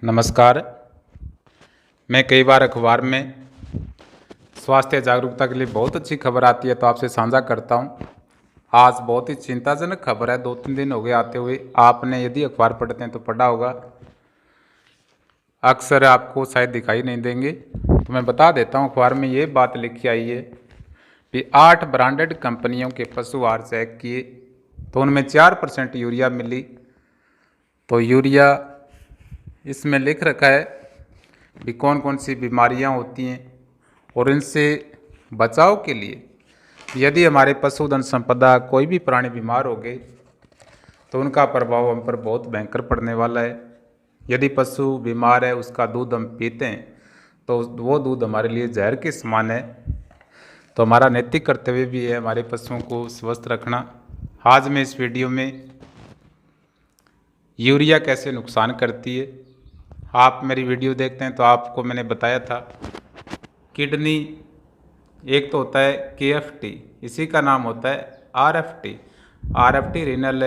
नमस्कार। मैं कई बार अखबार में स्वास्थ्य जागरूकता के लिए बहुत अच्छी खबर आती है तो आपसे साझा करता हूं। आज बहुत ही चिंताजनक खबर है, 2-3 दिन हो गए आते हुए। आपने यदि अखबार पढ़ते हैं तो पढ़ा होगा, अक्सर आपको शायद दिखाई नहीं देंगे। तो मैं बता देता हूं, अखबार में ये बात लिखी आई है कि 8 ब्रांडेड कंपनियों के पशु आहार चेक किए तो उनमें 4% यूरिया मिली। तो यूरिया इसमें लिख रखा है कि कौन कौन सी बीमारियां होती हैं और इनसे बचाव के लिए यदि हमारे पशुधन संपदा कोई भी प्राणी बीमार हो गए तो उनका प्रभाव हम पर बहुत भयंकर पड़ने वाला है। यदि पशु बीमार है, उसका दूध हम पीते हैं तो वो दूध हमारे लिए जहर के समान है। तो हमारा नैतिक कर्तव्य भी है हमारे पशुओं को स्वस्थ रखना। आज मैं इस वीडियो में यूरिया कैसे नुकसान करती है, आप मेरी वीडियो देखते हैं तो आपको मैंने बताया था किडनी, एक तो होता है KFT, इसी का नाम होता है RFT रीनल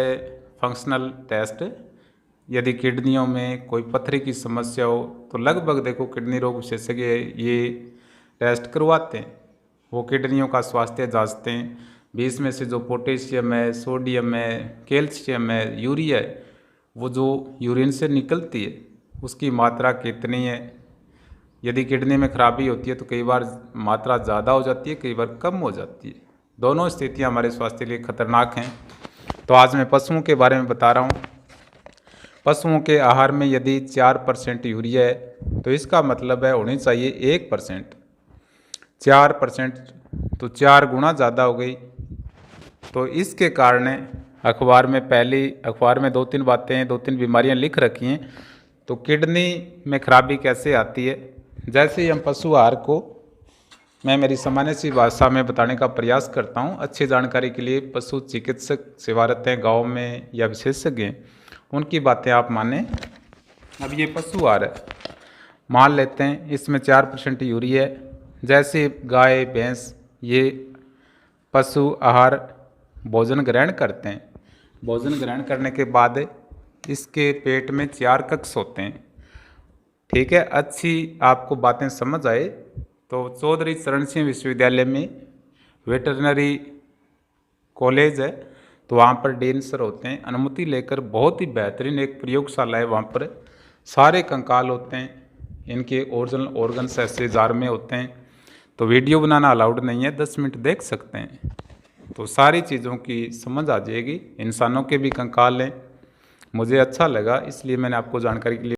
फंक्शनल टेस्ट। यदि किडनियों में कोई पथरी की समस्या हो तो लगभग देखो किडनी रोग विशेषज्ञ ये टेस्ट करवाते हैं। वो किडनियों का स्वास्थ्य जांचते हैं, भी इसमें से जो पोटेशियम है, सोडियम है, कैल्शियम है, यूरिया है, वो जो यूरिन से निकलती है उसकी मात्रा कितनी है। यदि किडनी में खराबी होती है तो कई बार मात्रा ज़्यादा हो जाती है, कई बार कम हो जाती है। दोनों स्थितियां हमारे स्वास्थ्य के लिए खतरनाक हैं। तो आज मैं पशुओं के बारे में बता रहा हूं। पशुओं के आहार में यदि 4% यूरिया है तो इसका मतलब है होनी चाहिए 1%। 4% तो 4 गुना ज़्यादा हो गई। तो इसके कारण अखबार में 2-3 बातें, 2-3 बीमारियां लिख रखी हैं। तो किडनी में खराबी कैसे आती है, जैसे ही हम पशु आहार को मैं मेरी सामान्य सी भाषा में बताने का प्रयास करता हूँ। अच्छी जानकारी के लिए पशु चिकित्सक सेवारत हैं गाँव में या विशेषज्ञ हैं, उनकी बातें आप माने। अब ये पशु आहार है, मान लेते हैं इसमें 4% यूरिया है। जैसे गाय भैंस ये पशु आहार भोजन ग्रहण करते हैं, भोजन ग्रहण करने के बाद इसके पेट में 4 कक्ष होते हैं। ठीक है, अच्छी आपको बातें समझ आए तो चौधरी चरण सिंह विश्वविद्यालय में वेटरनरी कॉलेज है, तो वहाँ पर डीन सर होते हैं, अनुमति लेकर बहुत ही बेहतरीन एक प्रयोगशाला है। वहाँ पर सारे कंकाल होते हैं, इनके ओरिजिनल ऑर्गन्स ऐसे जार में होते हैं। तो वीडियो बनाना अलाउड नहीं है, 10 मिनट देख सकते हैं तो सारी चीज़ों की समझ आ जाएगी। इंसानों के भी कंकाल हैं, मुझे अच्छा लगा इसलिए मैंने आपको जानकारी के लिए